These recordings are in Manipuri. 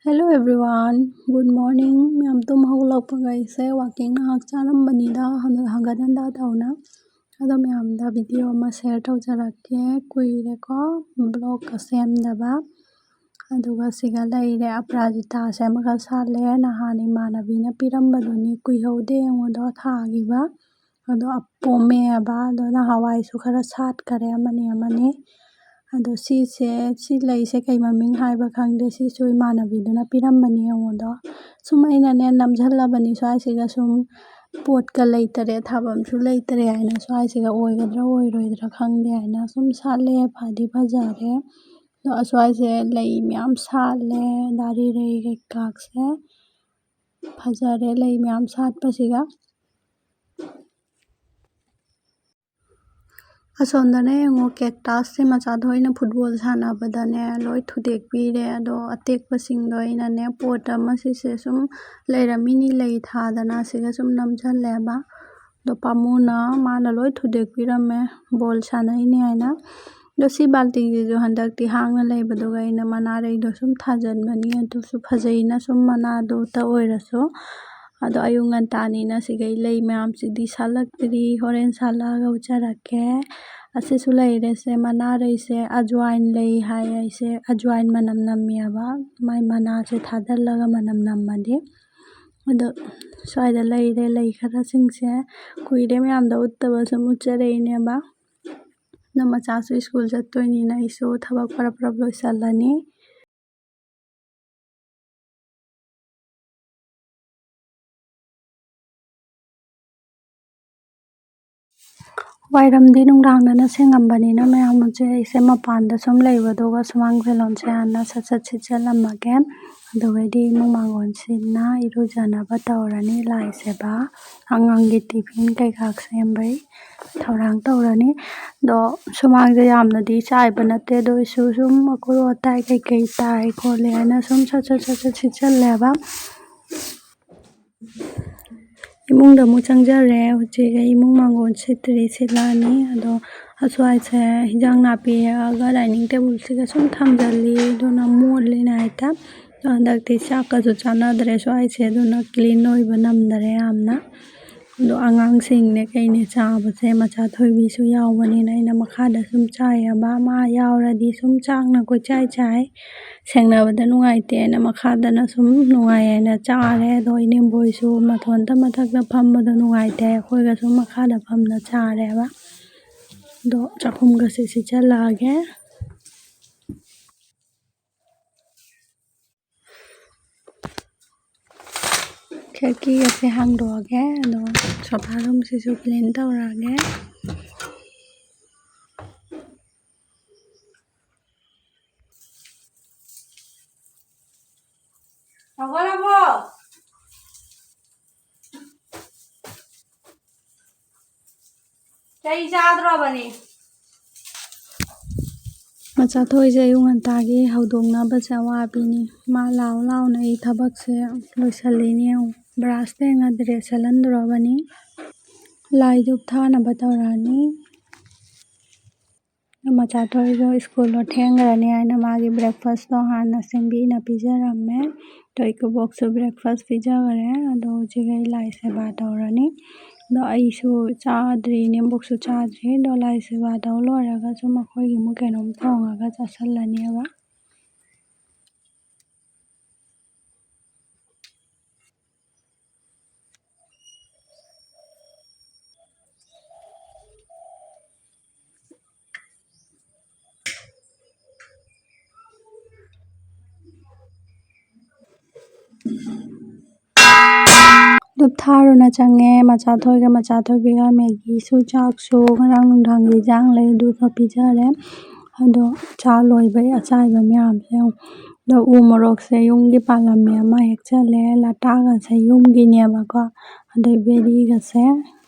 Hello everyone, good morning. Ma'am tum hawlakpaga ise walking ngahak charambanida hangadanda tauna. Ado ma'am da video ama share tawjarakke kuireko blog ka semdaba. Aduga siga laire aprajita semaga sale nahan imanabina pirambaduni kuihaude yangodo thagiba. Ado appome aba ado nahawai su khara satkare amani. ꯑꯗꯣ ꯁꯤ ꯂꯩꯁꯦ ꯀꯩ ꯃꯃꯤꯡ ꯍꯥꯏꯕ ꯈꯪꯗꯦ ꯁꯤꯁꯨ ꯏꯃꯥꯟꯅꯕꯤꯗꯨꯅ ꯄꯤꯔꯝꯕꯅꯤ ꯑꯩꯉꯣꯟꯗ ꯁꯨꯝ ꯑꯩꯅꯅꯦ ꯅꯝꯁꯤꯜꯂꯕꯅꯤ ꯁ꯭ꯋꯥꯏꯁꯤꯒ ꯁꯨꯝ ꯄꯣꯠꯀ ꯂꯩꯇꯔꯦ ꯊꯥꯐꯝꯁꯨ ꯂꯩꯇꯔꯦ ꯍꯥꯏꯅ ꯁ꯭ꯋꯥꯏꯁꯤꯒ ꯑꯣꯏꯒꯗ꯭ꯔꯥ ꯑꯣꯏꯔꯣꯏꯗ꯭ꯔꯥ ꯈꯪꯗꯦ ꯍꯥꯏꯅ ꯁꯨꯝ ꯁꯥꯠꯂꯦ ꯐꯗꯤ ꯐꯖꯔꯦ ꯑꯗꯣ ꯑꯁ꯭ꯋꯥꯏꯁꯦ ꯂꯩ ꯃꯌꯥꯝ ꯁꯥꯠꯂꯦ ꯗꯥꯔꯤꯔꯩ ꯀꯩꯀꯥꯁꯦ ꯐꯖꯔꯦ ꯂꯩ ꯃꯌꯥꯝ ꯁꯥꯠꯄꯁꯤꯒ ꯑꯁꯣꯝꯗꯅ ꯌꯦꯡꯉꯣ ꯀꯦꯛꯇꯁꯁꯦ ꯃꯆꯥꯊꯣꯏꯅ ꯐꯨꯠꯕꯣꯜ ꯁꯥꯟꯅꯕꯗꯅꯦ ꯂꯣꯏ ꯊꯨꯗꯦꯛꯄꯤꯔꯦ ꯑꯗꯣ ꯑꯇꯦꯛꯄꯁꯤꯡꯗꯣ ꯑꯩꯅꯅꯦ ꯄꯣꯠ ꯑꯃ ꯁꯤꯁꯦ ꯁꯨꯝ ꯂꯩꯔꯝꯃꯤꯅꯤ ꯂꯩ ꯊꯥꯗꯅ ꯁꯤꯒ ꯁꯨꯝ ꯅꯝꯁꯤꯜꯂꯦꯕ ꯑꯗꯣ ꯄꯥꯝꯃꯨꯅ ꯃꯥꯅ ꯂꯣꯏ ꯊꯨꯗꯦꯛꯄꯤꯔꯝꯃꯦ ꯕꯣꯜ ꯁꯥꯟꯅꯩꯅꯦ ꯍꯥꯏꯅ ꯑꯗꯣ ꯁꯤ ꯕꯥꯜꯇꯤꯟꯁꯤꯁꯨ ꯍꯟꯗꯛꯇꯤ ꯍꯥꯡꯅ ꯂꯩꯕꯗꯨꯒ ꯑꯩꯅ ꯃꯅꯥꯔꯩꯗꯣ ꯁꯨꯝ ꯊꯥꯖꯤꯟꯕꯅꯤ ꯑꯗꯨꯁꯨ ꯐꯖꯩꯅ ꯁꯨꯝ ꯃꯅꯥꯗꯨꯇ ꯑꯣꯏꯔꯁꯨ ꯑꯗꯣ ꯑꯌꯨꯛ ꯉꯟꯇꯥꯅꯤꯅ ꯁꯤꯒꯩ ꯂꯩ ꯃꯌꯥꯝꯁꯤꯗꯤ ꯁꯥꯠꯂꯛꯇ꯭ꯔꯤ ꯍꯣꯔꯦꯟ ꯁꯥꯠꯂꯛꯑꯒ ꯎꯠꯆꯔꯛꯀꯦ ꯑꯁꯤꯁꯨ ꯂꯩꯔꯦꯁꯦ ꯃꯅꯥꯔꯩꯁꯦ ꯑꯖꯋꯥꯏꯟ ꯂꯩ ꯍꯥꯏ ꯑꯩꯁꯦ ꯑꯖꯋꯥꯏꯟ ꯃꯅꯝ ꯅꯝꯃꯦꯕ ꯃꯥꯏ ꯃꯅꯥꯁꯦ ꯊꯥꯗꯜꯂꯒ ꯃꯅꯝ ꯅꯝꯃꯗꯤ ꯑꯗꯣ ꯁ꯭ꯋꯥꯏꯗ ꯂꯩꯔꯦ ꯂꯩ ꯈꯔꯁꯤꯡꯁꯦ ꯀꯨꯏꯔꯦ ꯃꯌꯥꯝꯗ ꯎꯠꯇꯕ ꯁꯨꯝ ꯎꯠꯆꯔꯛꯏꯅꯦꯕ ꯑꯗꯣ ꯃꯆꯥꯁꯨ ꯁ꯭ꯀꯨꯜ ꯆꯠꯇꯣꯏꯅꯤꯅ ꯑꯩꯁꯨ ꯊꯕꯛ ꯄꯔꯞ ꯂꯣꯏꯁꯤꯜꯂꯅꯤ ꯋꯥꯏꯔꯝꯗꯤ ꯅꯨꯡꯗꯥꯡꯗꯅ ꯁꯦꯡꯉꯝꯕꯅꯤꯅ ꯃꯌꯥꯝ ꯑꯩꯁꯦ ꯃꯄꯥꯟꯗ ꯁꯨꯝ ꯂꯩꯕꯗꯨꯒ ꯁꯨꯃꯥꯡ ꯁꯦꯂꯣꯟꯁꯦ ꯍꯥꯟꯅ ꯁꯠ ꯁꯤꯠꯆꯜꯂꯝꯃꯒꯦ ꯑꯗꯨꯒꯩꯗꯤ ꯏꯃꯨꯡ ꯃꯥꯡꯒꯣꯟꯁꯤꯅ ꯏꯔꯨꯖꯅꯕ ꯇꯧꯔꯅꯤ ꯂꯥꯏ ꯁꯦꯕ ꯑꯉꯥꯡꯒꯤ ꯇꯤꯐꯤꯟ ꯀꯩꯀꯥ ꯁꯦꯝꯕꯩ ꯊꯧꯔꯥꯡ ꯇꯧꯔꯅꯤ ꯑꯗꯣ ꯁꯨꯃꯥꯡꯁꯦ ꯌꯥꯝꯅꯗꯤ ꯆꯥꯏꯕ ꯅꯠꯇꯦ ꯑꯗꯨ ꯑꯣꯏꯔꯁꯨ ꯁꯨꯝ ꯑꯀꯣꯏ ꯑꯇꯥꯏ ꯀꯩꯀꯩ ꯇꯥꯏ ꯈꯣꯠꯂꯦ ꯍꯥꯏꯅ ꯁꯨꯝ ꯁꯠ ꯁꯤꯠꯆꯜꯂꯦꯕ ꯏꯃꯨꯡꯗ ꯑꯃꯨꯛ ꯆꯪꯖꯔꯦ ꯍꯧꯖꯤꯛ ꯑꯩ ꯏꯃꯨꯡ ꯃꯥꯡꯒꯣꯟ ꯁꯤꯠꯂꯛꯑꯅꯤ ꯑꯗꯣ ꯑꯁ꯭ꯋꯥꯏꯁꯦ ꯍꯤꯟꯖꯥꯡ ꯅꯥꯄꯤ ꯍꯦꯛꯑꯒ ꯗꯥꯏꯅꯤꯡ ꯇꯦꯕꯜꯁꯤꯗ ꯁꯨꯝ ꯊꯝꯖꯜꯂꯤ ꯑꯗꯨꯅ ꯃꯣꯠꯂꯤꯅ ꯍꯦꯛꯇ ꯑꯗꯣ ꯍꯟꯗꯛꯇꯤ ꯆꯥꯛꯀꯁꯨ ꯆꯥꯟꯅꯗ꯭ꯔꯦ ꯁ꯭ꯋꯥꯏꯁꯦ ꯑꯗꯨꯅ ꯀ꯭ꯂꯤꯟ ꯑꯣꯏꯕ ꯅꯝꯗꯔꯦ ꯌꯥꯝꯅ ꯑꯗꯣ ꯑꯉꯥꯡꯁꯤꯡꯅꯦ ꯀꯩꯅꯦ ꯆꯥꯕꯁꯦ ꯃꯆꯥꯊꯣꯏꯕꯤꯁꯨ ꯌꯥꯎꯕꯅꯤꯅ ꯑꯩꯅ ꯃꯈꯥꯗ ꯁꯨꯝ ꯆꯥꯏꯑꯕ ꯃꯥ ꯌꯥꯎꯔꯗꯤ ꯁꯨꯝ ꯆꯥꯛꯅ ꯀꯣꯏꯆꯥꯏ ꯁꯦꯡꯅꯕꯗ ꯅꯨꯡꯉꯥꯏꯇꯦꯅ ꯃꯈꯥꯗꯅ ꯁꯨꯝ ꯅꯨꯡꯉꯥꯏ ꯍꯥꯏꯅ ꯆꯥꯔꯦ ꯑꯗꯣ ꯏꯅꯦꯝꯕꯣꯏꯁꯨ ꯃꯊꯣꯟꯇ ꯃꯊꯛꯇ ꯐꯝꯕꯗꯣ ꯅꯨꯡꯉꯥꯏꯇꯦ ꯑꯩꯈꯣꯏꯒꯁꯨ ꯃꯈꯥꯗ ꯐꯝꯅ ꯆꯥꯔꯦꯕ ꯑꯗꯣ ꯆꯥꯛꯈꯨꯝꯒꯁꯦ ꯁꯤꯠꯆꯜꯂꯛꯑꯒꯦ ꯈꯤꯔꯀꯤꯒꯁꯦ ꯍꯥꯡꯗꯣꯛꯑꯒꯦ ꯑꯗꯣ ꯁꯣꯐꯥ ꯔꯨꯝꯁꯤꯁꯨ ꯀ꯭ꯂꯤꯟ ꯇꯧꯔꯛꯑꯒꯦ ꯍꯧꯒꯠꯂꯕꯣ ꯆꯩ ꯆꯥꯗ꯭ꯔꯣꯕꯅꯤ ꯃꯆꯥꯊꯣꯏꯁꯦ ꯑꯌꯨꯛ ꯉꯟꯇꯥꯒꯤ ꯍꯧꯗꯣꯛꯅꯕꯁꯦ ꯑꯋꯥꯕꯤꯅꯤ ꯃꯥ ꯂꯥꯎꯅ ꯑꯩ ꯊꯕꯛꯁꯦ ꯂꯣꯏꯁꯤꯜꯂꯤꯅꯤ ꯕ꯭ꯔꯥꯁ ꯇꯦꯡꯉ ꯗ꯭ꯔꯦꯁ ꯁꯦꯠꯍꯟꯗꯣꯔꯕꯅꯤ ꯂꯥꯏ ꯙꯨꯞ ꯊꯥꯅꯕ ꯇꯧꯔꯛꯑꯅꯤ ꯃꯆꯥꯊꯣꯏꯗꯣ ꯁ꯭ꯀꯨꯜꯗꯣ ꯊꯦꯡꯈ꯭ꯔꯅꯤ ꯍꯥꯏꯅ ꯃꯥꯒꯤ ꯕ꯭ꯔꯦꯛꯐꯥꯁꯇꯣ ꯍꯥꯟꯅ ꯁꯦꯝꯕꯤꯅ ꯄꯤꯖꯔꯝꯃꯦ ꯑꯗꯣ ꯏꯀꯨꯕꯣꯛꯁꯨ ꯕ꯭ꯔꯦꯛꯐꯥꯁ ꯄꯤꯖꯈꯔꯦ ꯑꯗꯣ ꯍꯧꯖꯤꯛ ꯑꯩ ꯂꯥꯏ ꯁꯦꯕꯥ ꯇꯧꯔꯅꯤ ꯑꯗꯣ ꯑꯩꯁꯨ ꯆꯥꯗ꯭ꯔꯤ ꯏꯅꯦꯝꯕꯣꯛꯁꯨ ꯆꯥꯗ꯭ꯔꯤ ꯑꯗꯣ ꯂꯥꯏ ꯁꯦꯕꯥ ꯇꯧ ꯂꯣꯏꯔꯒ ꯁꯨꯝ ꯑꯩꯈꯣꯏꯒꯤ ꯑꯃꯨꯛ ꯀꯩꯅꯣꯝ ꯊꯣꯡꯉꯒ ꯆꯥꯁꯜꯂꯅꯦꯕ ꯙꯨꯞ ꯊꯥꯔꯨꯅ ꯆꯪꯉꯦ ꯃꯆꯥꯊꯣꯏꯕꯤꯒ ꯃꯦꯒꯤꯁꯨ ꯆꯥꯛꯁꯨ ꯉꯔꯥꯡ ꯅꯨꯡꯗꯥꯡꯒꯤ ꯏꯟꯖꯥꯡ ꯂꯩ ꯑꯗꯨꯒ ꯄꯤꯖꯔꯦ ꯑꯗꯣ ꯆꯥ ꯂꯣꯏꯕꯩ ꯑꯆꯥꯏꯕ ꯃꯌꯥꯝꯁꯦ ꯑꯗꯣ ꯎ ꯃꯣꯔꯣꯛꯁꯦ ꯌꯨꯝꯒꯤ ꯄꯥꯜꯂꯝꯃꯦ ꯑꯃ ꯍꯦꯛꯆꯜꯂꯦ ꯂꯇꯥꯒꯁꯦ ꯌꯨꯝꯒꯤꯅꯦꯕꯀꯣ ꯑꯗꯩ ꯕꯦꯔꯤꯒꯁꯦ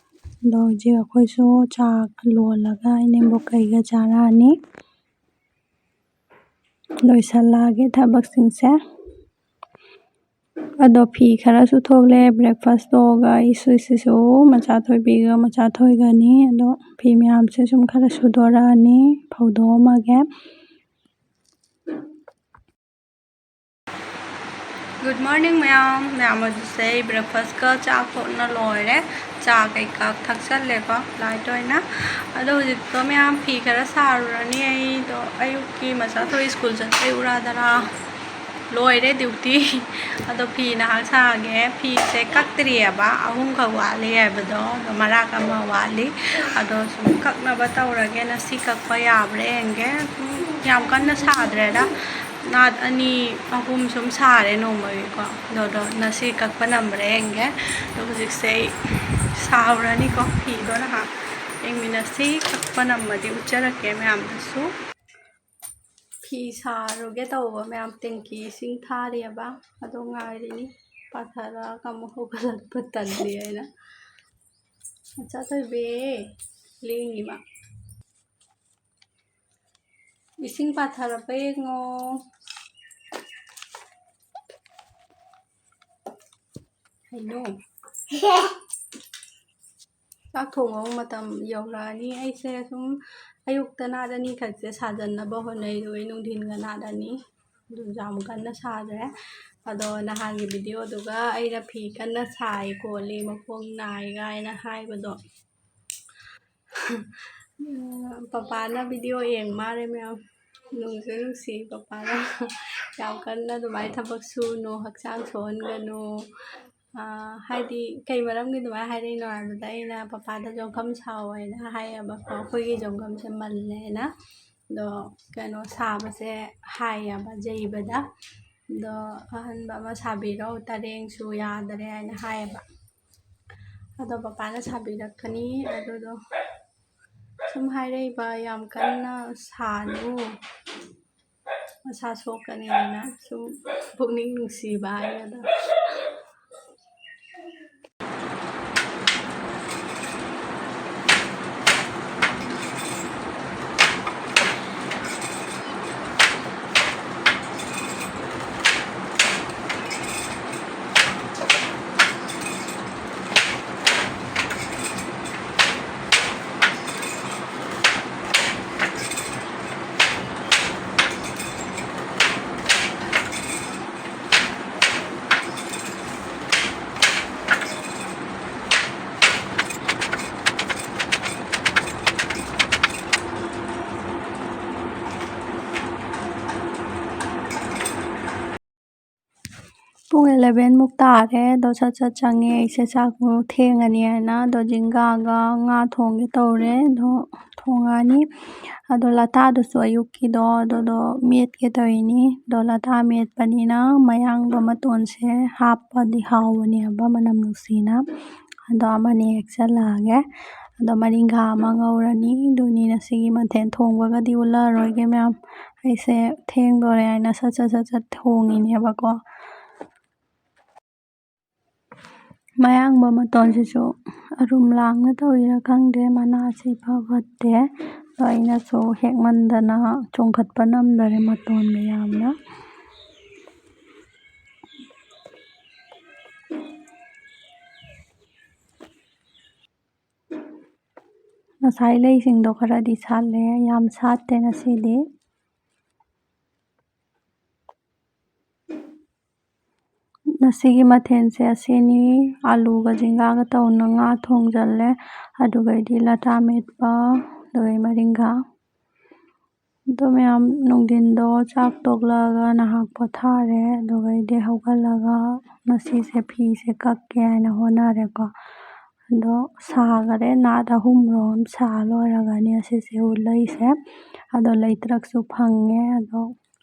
ꯑꯗꯣ ꯍꯧꯖꯤꯛ ꯑꯩꯈꯣꯏꯁꯨ ꯆꯥ ꯂꯣꯜꯂꯒ ꯏꯅꯦꯝꯕꯣꯛꯀꯩꯒ ꯆꯥꯔꯛꯑꯅꯤ ꯂꯣꯏꯁꯤꯜꯂꯛꯑꯒꯦ ꯊꯕꯛꯁꯤꯡꯁꯦ ꯑꯗꯣ ꯐꯤ ꯈꯔꯁꯨ ꯊꯣꯛꯂꯦ ꯕ꯭ꯔꯦꯛꯐꯥꯁ ꯇꯣꯛꯑꯒ ꯁꯤꯁꯨ ꯃꯆꯥꯊꯣꯏꯕꯤꯒ ꯃꯆꯥꯊꯣꯏꯒꯅꯤ ꯑꯗꯣ ꯐꯤ ꯃꯌꯥꯝꯁꯦ ꯁꯨꯝ ꯈꯔ ꯁꯨꯗꯣꯔꯛꯑꯅꯤ ꯐꯧꯗꯣꯛꯑꯝꯃꯒꯦ Good morning ma'am say breakfast ka cha thon na loire cha kai ka thak chat le ko lai toi na ado hujik to ma'am phi khara sarurani ai to ayuk ki macha thoi school chat ai ura dara loire duty ado phi na ha sa ge phi se kak tri ba ahum kha wa le ai ba do mara ka ma wa li ado sum kak na ba taw ra ge na si kak pa ya bre enge yam kan na sa dre da naat ani ahum sum sare nomai ko do na si kak pa namre enge to hujik sei saurani ko phi do na ha eng mina si kak pa namadi uchara ke ma'am su phi saroge tawba ma'am tenki sing thari ba ado ngairi ni pathara kam hogalat patalli aina acha to be lingi ma ising pathara pa ngo hello ꯆꯥꯛ ꯊꯣꯡꯕ ꯃꯇꯝ ꯌꯧꯔꯛꯑꯅꯤ ꯑꯩꯁꯦ ꯁꯨꯝ ꯑꯌꯨꯛꯇ ꯅꯥꯗꯅꯤ ꯈꯛꯁꯦ ꯁꯥꯖꯟꯅꯕ ꯍꯣꯠꯅꯩ ꯑꯗꯨꯒ ꯅꯨꯡꯊꯤꯟꯒ ꯅꯥꯗꯅꯤ ꯑꯗꯨ ꯌꯥꯝ ꯀꯟꯅ ꯁꯥꯗ꯭ꯔꯦ ꯑꯗꯣ ꯅꯍꯥꯟꯒꯤ ꯚꯤꯗꯤꯑꯣꯗꯨꯒ ꯑꯩꯅ ꯐꯤ ꯀꯟꯅ ꯁꯥꯏ ꯈꯣꯠꯂꯤ ꯃꯈꯣꯡ ꯅꯥꯏ ꯀꯥꯏꯅ ꯍꯥꯏꯕꯗꯣ ꯄꯄꯥꯅ ꯚꯤꯗꯤꯑꯣ ꯌꯦꯡ ꯃꯥꯜꯂꯦ ꯃꯌꯥꯝ ꯅꯨꯡꯁꯨ ꯅꯨꯡꯁꯤ ꯄꯄꯥꯅ ꯌꯥꯝ ꯀꯟꯅ ꯑꯗꯨꯃꯥꯏꯅ ꯊꯕꯛ ꯁꯨꯅꯨ ꯍꯛꯆꯥꯡ ꯁꯣꯛꯍꯟꯒꯅꯨ ꯍꯥꯏꯗꯤ ꯀꯩ ꯃꯔꯝꯒꯤ ꯑꯗꯨꯃꯥꯏꯅ ꯍꯥꯏꯔꯛꯏꯅꯣ ꯍꯥꯏꯕꯗ ꯑꯩꯅ ꯄꯄꯥꯗ ꯖꯣꯡꯈꯝ ꯁꯥꯎ ꯍꯥꯏꯅ ꯍꯥꯏꯌꯦꯕꯀꯣ ꯑꯩꯈꯣꯏꯒꯤ ꯖꯣꯡꯈꯝꯁꯦ ꯃꯜꯂꯦꯅ ꯑꯗꯣ ꯀꯩꯅꯣ ꯁꯥꯕꯁꯦ ꯍꯥꯏꯌꯦꯕ ꯌꯩꯕꯗ ꯑꯗꯣ ꯑꯍꯟꯕ ꯑꯃ ꯁꯥꯕꯤꯔꯣ ꯇꯔꯦꯡꯁꯨ ꯌꯥꯗꯔꯦ ꯍꯥꯏꯅ ꯍꯥꯏꯌꯦꯕ ꯑꯗꯣ ꯄꯄꯥꯅ ꯁꯥꯕꯤꯔꯛꯀꯅꯤ ꯑꯗꯨꯗꯣ ꯁꯨꯝ ꯍꯥꯏꯔꯛꯏꯕ ꯌꯥꯝ ꯀꯟꯅ ꯁꯥꯅꯨ ꯃꯁꯥ ꯁꯣꯛꯀꯅꯤꯅ ꯁꯨꯝ ꯄꯨꯛꯅꯤꯡ ꯅꯨꯡꯁꯤꯕ ꯍꯥꯏꯒꯗ꯭ꯔꯥ ꯄꯨꯡ 11ꯃꯨꯛ ꯇꯥꯔꯦ ꯑꯗꯣ ꯁꯠ ꯆꯪꯉꯦ ꯑꯩꯁꯦ ꯆꯥꯛꯄꯨ ꯊꯦꯡꯉꯅꯤ ꯍꯥꯏꯅ ꯑꯗꯣ ꯖꯤꯡꯒꯥꯒ ꯉꯥ ꯊꯣꯡꯒꯦ ꯇꯧꯔꯦ ꯑꯗꯣ ꯊꯣꯡꯉꯅꯤ ꯑꯗꯣ ꯂꯇꯥꯗꯨꯁꯨ ꯑꯌꯨꯛꯀꯤꯗꯣ ꯑꯗꯨꯗꯣ ꯃꯦꯠꯀꯦ ꯇꯧꯔꯤꯅꯤ ꯑꯗꯣ ꯂꯇꯥ ꯃꯦꯠꯄꯅꯤꯅ ꯃꯌꯥꯡꯕ ꯃꯇꯣꯟꯁꯦ ꯍꯥꯞꯄꯗꯤ ꯍꯥꯎꯕꯅꯦꯕ ꯃꯅꯝ ꯅꯨꯡꯁꯤꯅ ꯑꯗꯣ ꯑꯃꯅꯤ ꯍꯦꯛꯆꯜꯂꯛꯑꯒꯦ ꯑꯗꯣ ꯃꯔꯤꯡꯈꯥ ꯑꯃ ꯉꯧꯔꯅꯤ ꯑꯗꯨꯅꯤ ꯉꯁꯤꯒꯤ ꯃꯊꯦꯜ ꯊꯣꯡꯕꯒꯗꯤ ꯎꯜꯂꯔꯣꯏꯒꯦ ꯃꯌꯥꯝ ꯑꯩꯁꯦ ꯊꯦꯡꯗꯣꯔꯦ ꯍꯥꯏꯅ ꯁꯠ ꯊꯣꯡꯉꯤꯅꯦꯕꯀꯣ ꯃꯌꯥꯡꯕ ꯃꯇꯣꯟꯁꯤꯁꯨ ꯑꯔꯨꯝ ꯂꯥꯡꯅ ꯇꯧꯔꯤꯔꯥ ꯈꯪꯗꯦ ꯃꯅꯥꯁꯤ ꯏꯐ ꯐꯠꯇꯦ ꯑꯗꯣ ꯑꯩꯅꯁꯨ ꯍꯦꯛꯃꯟꯗꯅ ꯆꯣꯡꯈꯠꯄ ꯉꯝꯗꯔꯦ ꯃꯇꯣꯟ ꯃꯌꯥꯝꯅ ꯉꯁꯥꯏ ꯂꯩꯁꯤꯡꯗꯣ ꯈꯔꯗꯤ ꯁꯥꯠꯂꯦ ꯌꯥꯝ ꯁꯥꯠꯇꯦ ꯉꯁꯤꯗꯤ ꯉꯁꯤꯒꯤ ꯃꯊꯦꯜꯁꯦ ꯑꯁꯤꯅꯤ ꯑꯂꯨꯒ ꯖꯤꯡꯒꯥꯒ ꯇꯧꯅ ꯉꯥ ꯊꯣꯡꯖꯜꯂꯦ ꯑꯗꯨꯒꯩꯗꯤ ꯂꯇꯥ ꯃꯦꯠꯄ ꯑꯗꯨꯒꯩ ꯃꯔꯤꯡꯈꯥ ꯑꯗꯣ ꯃꯌꯥꯝ ꯅꯨꯡꯊꯤꯟꯗꯣ ꯆꯥꯛ ꯇꯣꯛꯂꯛꯑꯒ ꯉꯥꯏꯍꯥꯛ ꯄꯣꯊꯥꯔꯦ ꯑꯗꯨꯒꯩꯗꯤ ꯍꯧꯒꯠꯂꯒ ꯉꯁꯤꯁꯦ ꯐꯤꯁꯦ ꯀꯛꯀꯦ ꯍꯥꯏꯅ ꯍꯣꯠꯅꯔꯦꯀꯣ ꯑꯗꯣ ꯁꯥꯈꯔꯦ ꯅꯥꯠ 3 ꯁꯥ ꯂꯣꯏꯔꯒꯅꯤ ꯑꯁꯤꯁꯦ ꯎꯜꯂꯛꯏꯁꯦ ꯑꯗꯣ ꯂꯩꯇ꯭ꯔꯛꯁꯨ ꯐꯪꯉꯦ ꯑꯗꯣ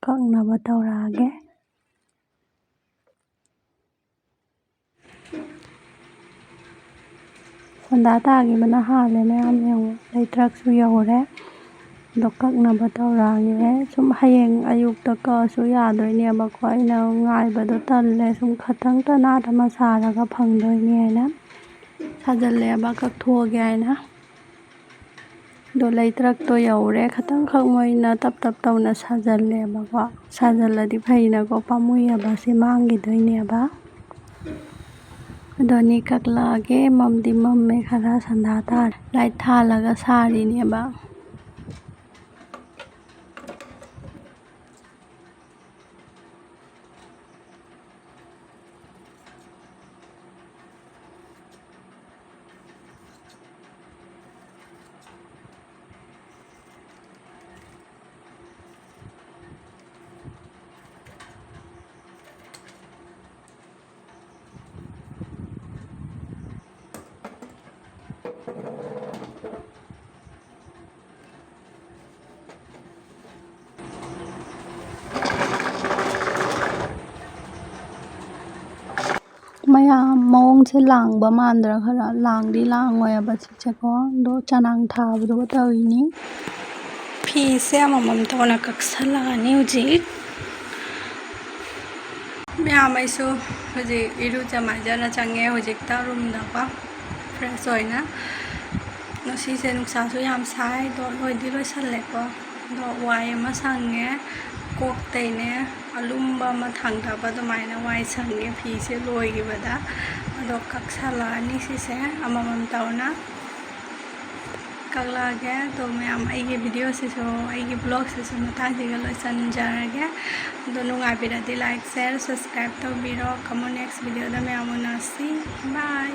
ꯀꯛꯅꯕ ꯇꯧꯔꯛꯑꯒꯦ ꯁꯟꯗꯥ ꯇꯥꯈꯤꯕꯅ ꯍꯥꯜꯂꯦ ꯃꯌꯥꯝ ꯌꯦꯡꯉꯨ ꯂꯩꯇ꯭ꯔꯛꯁꯨ ꯌꯧꯔꯦ ꯑꯗꯣ ꯀꯛꯅꯕ ꯇꯧꯔꯛꯑꯒꯦ ꯁꯨꯝ ꯍꯌꯦꯡ ꯑꯌꯨꯛꯇ ꯀꯛꯑꯁꯨ ꯌꯥꯗꯣꯏꯅꯦꯕꯀꯣ ꯑꯩꯅ ꯉꯥꯏꯕꯗꯣ ꯇꯜꯂꯦ ꯁꯨꯝ ꯈꯇꯪꯇ ꯅꯥꯠ ꯑꯃ ꯁꯥꯔꯒ ꯐꯪꯗꯣꯏꯅꯤ ꯍꯥꯏꯅ ꯁꯥꯖꯜꯂꯦꯕ ꯀꯛꯊꯣꯛꯑꯒꯦ ꯍꯥꯏꯅ ꯑꯗꯣ ꯂꯩꯇ꯭ꯔꯛꯇꯣ ꯌꯧꯔꯦ ꯈꯇꯪꯈꯛ ꯃꯣꯏꯅ ꯇꯞ ꯇꯧꯅ ꯁꯥꯖꯜꯂꯦꯕꯀꯣ ꯁꯥꯖꯜꯂꯗꯤ ꯐꯩꯅꯀꯣ ꯄꯥꯝꯃꯨꯏꯑꯕ ꯁꯤ ꯃꯥꯡꯈꯤꯗꯣꯏꯅꯦꯕ ꯑꯗꯣꯅꯤ ꯀꯛꯂꯛꯑꯒꯦ ꯃꯝꯗꯤ ꯃꯝꯃꯦ ꯈꯔ ꯁꯟꯗꯥ ꯇꯥꯔꯦ ꯂꯥꯏꯠ ꯊꯥꯜꯂꯒ ꯁꯥꯔꯤꯅꯦꯕ ꯃꯌꯥꯝ ꯃꯑꯣꯡꯁꯦ ꯂꯥꯡꯕ ꯃꯥꯟꯗ꯭ꯔꯥ ꯈꯔ ꯂꯥꯡꯗꯤ ꯂꯥꯡꯉꯣꯏꯕ ꯁꯤꯁꯦꯀꯣ ꯑꯗꯣ ꯆꯅꯥꯡ ꯊꯥꯕꯗꯨꯒ ꯇꯧꯔꯤꯅꯤ ꯐꯤꯁꯦ ꯑꯃꯃꯝ ꯇꯧꯅ ꯀꯛꯁꯜꯂꯛꯑꯅꯤ ꯍꯧꯖꯤꯛ ꯃꯌꯥꯝ ꯑꯩꯁꯨ ꯍꯧꯖꯤꯛ ꯏꯔꯨꯖ ꯃꯥꯏꯖꯅ ꯆꯪꯉꯦ ꯍꯧꯖꯤꯛꯇ ꯔꯨꯝꯗꯀꯣ ꯐ꯭ꯔꯦꯁ ꯑꯣꯏꯅ ꯉꯁꯤꯁꯦ ꯅꯨꯡꯁꯥꯁꯨ ꯌꯥꯝ ꯁꯥꯏ ꯑꯗꯣ ꯂꯣꯏꯗꯤ ꯂꯣꯏꯁꯜꯂꯦꯀꯣ ꯑꯗꯣ ꯋꯥꯏ ꯑꯃ ꯁꯪꯉꯦ ꯀꯣꯛꯇꯩꯅꯦ ꯑꯂꯨꯝꯕ ꯑꯃ ꯊꯥꯡꯊꯕ ꯑꯗꯨꯃꯥꯏꯅ ꯋꯥꯏ ꯁꯪꯉꯦ ꯐꯤꯁꯦ ꯂꯣꯏꯈꯤꯕꯗ ꯑꯗꯣ ꯀꯛꯁꯜꯂꯛꯑꯅꯤ ꯁꯤꯁꯦ ꯑꯃꯃꯝ ꯇꯧꯅ ꯀꯛꯂꯛꯑꯒꯦ ꯑꯗꯣ ꯃꯌꯥꯝ ꯑꯩꯒꯤ ꯚꯤꯗꯤꯑꯣꯁꯤꯁꯨ ꯑꯩꯒꯤ ꯕ꯭ꯂꯣꯒꯁꯤꯁꯨ ꯃꯇꯥꯡꯁꯤꯒ ꯂꯣꯏꯁꯤꯟꯖꯔꯒꯦ ꯑꯗꯣ ꯅꯨꯡꯉꯥꯏꯕꯤꯔꯗꯤ ꯂꯥꯏꯛ ꯁꯦꯌꯔ ꯁꯕꯁꯀ꯭ꯔꯥꯏꯕ ꯇꯧꯕꯤꯔꯣ ꯀꯃꯣꯟ ꯅꯦꯛꯁ ꯚꯤꯗꯤꯑꯣꯗ ꯃꯌꯥꯝ ꯎꯅꯁꯤ ꯕꯥꯏ